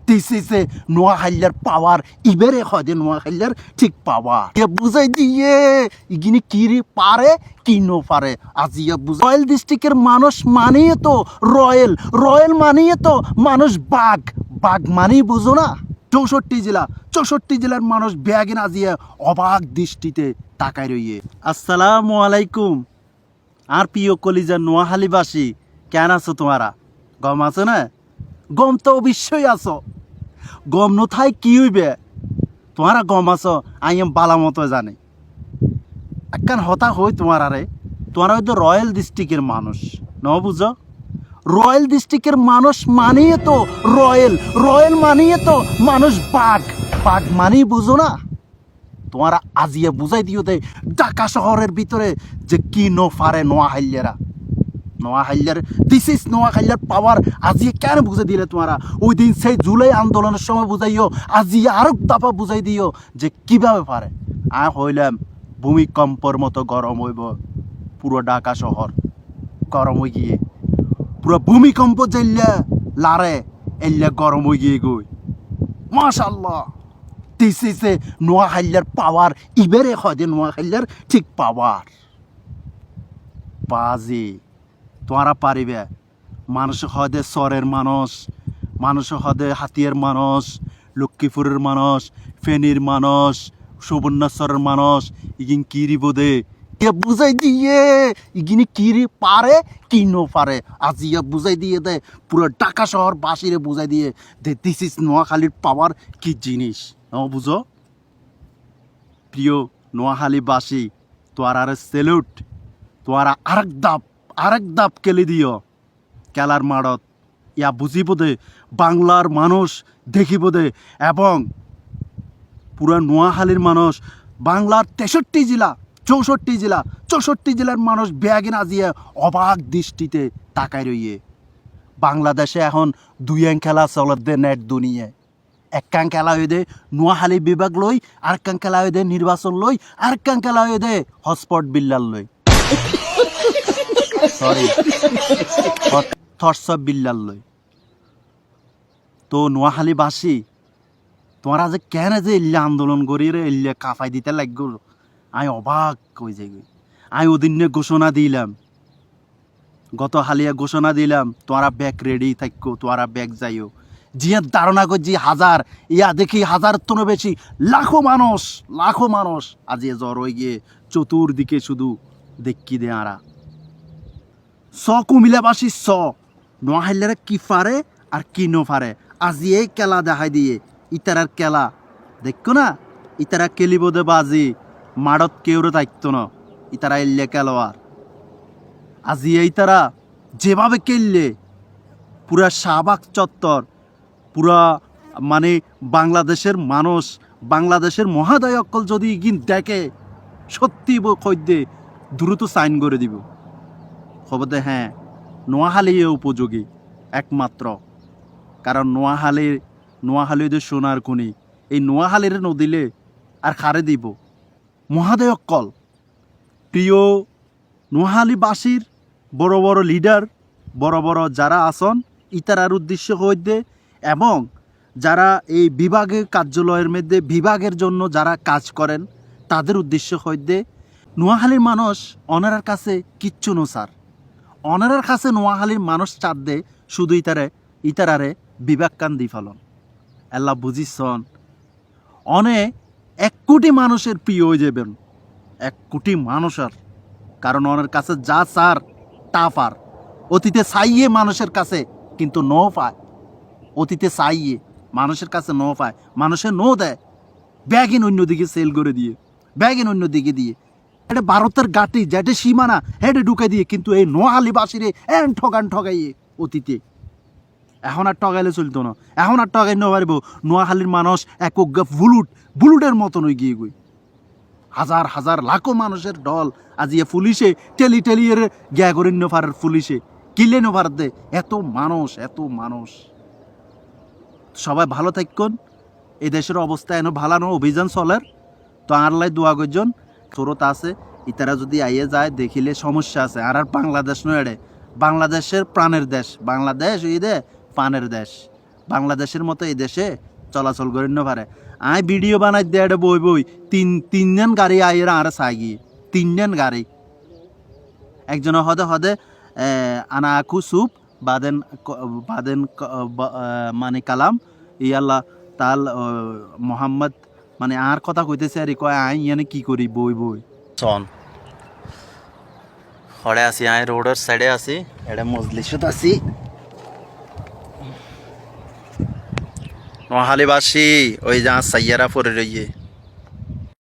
This is a নোয়াখালীর পাওয়ার ইবেরে হয় যে নোয়াখালীর ঠিক পাওয়ার বুঝাই দিয়ে ইগিনি কি পারে কি নো পারে আজিয়া বুঝ রয়্যাল ডিস্ট্রিক্টের মানুষ মানিয়ে তো রয়্যাল রয়্যাল মানিয়ে তো মানুষ বাঘ বাঘ মানেই বুঝো না 64 জেলার মানুষ ব্যাগিন আজিয়া অবাক দৃষ্টিতে তাকায় রইয়ে। আসসালামু আলাইকুম আর প্রিয় কলিজার নোয়াখালীবাসী, কেন আছো তোমরা? গম আছো না? গম তো অবশ্যই আছো। গম নথায় কি হইবে? তোমরা গম আছো আইম বালা মতো জানে একখান হতা হই তোমার আরে তোমরা হয়তো রয়্যাল ডিস্ট্রিক্টের মানুষ ন বুঝো। রয়্যাল ডিস্ট্রিক্টের মানুষ মানিয়ে তো রয়্যাল রয়্যাল মানিয়ে তো মানুষ বাঘ বাঘ মানেই বুঝো না। তোমরা আজিয়া বুঝাই দিও দে ঢাকা শহরের ভিতরে যে কি নো পারে নোয়াখালীরা নোয়াখালীর দিস ইজ নোয়াখালীর পাওয়ার আজিয়ে কেন বুঝে দিলে তোমরা? ওই দিন সেই জুলাই আন্দোলনের সময় বুঝাইও, আজিয়ে আরো দাপা বুঝাই দিও যে কিভাবে পারে। হইলাম ভূমিকম্পর মতো গরম হইব পুরো ঢাকা শহর, গরম হয়ে গিয়ে পুরো ভূমিকম্প যেল্লা লারে এল্লা গরম হয়ে গিয়ে গই। মাশাআল্লাহ, দিস ইজ এ নোয়াখালীর পাওয়ার ইবেরে হয় যে নোয়াখালীর ঠিক পাওয়ার বাজি তোমরা পারিবে। মানুষ হদে চরের মানুষ, মানুষ হদে হাতিয়ার মানুষ, লক্ষ্মীপুরের মানুষ, ফেনীর মানুষ, সুবর্ণচরের মানুষ ইগিন কিরি বোধে কে বুঝাই দিয়ে ইগিনি কিরি পারে কি নো পারে আজিয়া বুঝাই দিয়ে দে পুরো ঢাকা শহর বাসিরে বুঝাই দিয়ে দে দিস ইজ নোয়াখালীর পাওয়ার কি জিনিস বুঝো। প্রিয় নোয়াখালীবাসী, তোয়ার সেলুট, তোয়ারা আরেক দাপ কেলে দিও খেলার মাঠত। ইয়া বুঝিব দে বাংলার মানুষ দেখিব দে এবং পুরা নোয়াখালীর মানুষ বাংলার 64 জেলার মানুষ ব্যাগিন আজিয়ে অবাক দৃষ্টিতে তাকায় রইয়ে। বাংলাদেশে এখন দুইয়াং খেলা চলত দে নেট দুনিয়ায়। একখান খেলা হয়ে দে নোয়াখালী বিভাগ লই, আরেকখান খেলা হয়ে দে নির্বাচন লই, আরেকখান খেলা হয়ে দে হটস্পট বিল্লার লই সরি থটসব বিল্লার লই। তো নোয়াখালীবাসী, তোমরা যে কেন যে ইল্লা আন্দোলন করি রে ইল্লা কাফাই দিতে লাগব, আমি অবাক হয়ে যাই। আমি ওদিন ঘোষণা দিলাম, গত হালিয়া ঘোষণা দিলাম তোমরা ব্যাগ রেডি থাকো, তোমরা ব্যাগ যাইও। জিয়া ধারণা করছি হাজার, ইয়া দেখি হাজার তোনো বেশি লাখো মানুষ আজি জ্বর হয়ে গিয়ে চতুর্দিকে শুধু দেখি দে আরা কুমিল্লাবাসী নোয়াখালীরা কি পারে আর কি নো পারে আজি এই খেলা দেখাই দিয়ে ইতারার খেলা দেখো না। ইতারা খেলিব দে বাজি মাড়ত কেউরে থাকতো না, ইতারা এল্লে খেলোয়ার। আজি এই তারা যেভাবে খেললে পুরা শাহবাগ চত্বর, পুরা মানে বাংলাদেশের মানুষ, বাংলাদেশের মহাদয় অকল যদি ইগিন দেখে সত্যি খদ্দে দ্রুত সাইন করে দিব খবর দে। হ্যাঁ, নোয়াখালী উপযোগী একমাত্র, কারণ নোয়াখালী সোনার খনি। এই নোয়াখালীর নদিলে আর খারে দিব মহাদয় অকল। প্রিয় নোয়াখালীবাসীর বড় বড় লিডার, বড় বড় যারা আসন ইতারার উদ্দেশ্য হইতে এবং যারা এই বিভাগের কার্যালয়ের মধ্যে বিভাগের জন্য যারা কাজ করেন তাদের উদ্দেশ্য হইতে নোয়াখালীর মানুষ অনারার কাছে কিচ্ছু নো স্যার। অনারার কাছে নোয়াখালীর মানুষ চাঁদ দে শুধু ইতারারে বিভাগ কান দি ফেলন। আল্লাহ বুঝিছন অনে 1 কোটি মানুষের প্রিয় হয়ে যাবেন, 1 কোটি মানুষের। কারণ ওনার কাছে যা স্যার তা পার। অতীতে চাইয়ে মানুষের কাছে কিন্তু নো পায়, অতীতে চাইয়ে মানুষের কাছে নো পায়, মানুষের নো দেয় ব্যাগিন অন্যদিকে সেল করে দিয়ে, ব্যাগিন অন্যদিকে দিয়ে এটা ভারতের গাটি যেটা সীমানা হেঁটে ঢুকে দিয়ে। কিন্তু এই নোয়াখালীবাসীরে ঠগাইয়ে অতীতে। এখন আর ঠগাইলে চলতো না, এখন আর ঠগাই না পারবো। নোয়াখালীর মানুষ এক বুলুটের মতন হয়ে গিয়ে গই হাজার লাখো মানুষের দল আজি পুলিশে টেলির গ্যা করে পারের পুলিশে কিলে নোভার দে এত মানুষ। সবাই ভালো থাকুন। এই দেশের অবস্থা এনে ভালো অভিযান চলের তো আরলাই দোয়া করজন থরত আছে। ইতারা যদি আইয়ে যায় দেখিলে সমস্যা আছে। আর বাংলাদেশ নয়, বাংলাদেশের প্রাণের দেশ, বাংলাদেশ ওই দে প্রাণের দেশ। বাংলাদেশের মতো এই দেশে চলাচল করেন না পারে আই ভিডিও বানাই দিয়ে এটা বই বই তিনজন গাড়ি আইয়ের আর চাই তিনজন গাড়ি একজনের হদে হদে আনা আকু সুপ বাদেন মানে কালাম ইয়াল্লা তাল মোহাম্মদ মানে আর কথা কইতেছে আর কয় আই ইয়ানে কি করি বই বই চন হড়ে আছি আই রোডের সাইডে আছি এটা মজলিসত আছি নোয়াখালীবাসী ওই যা সাইয়ারা পরে রইয়ে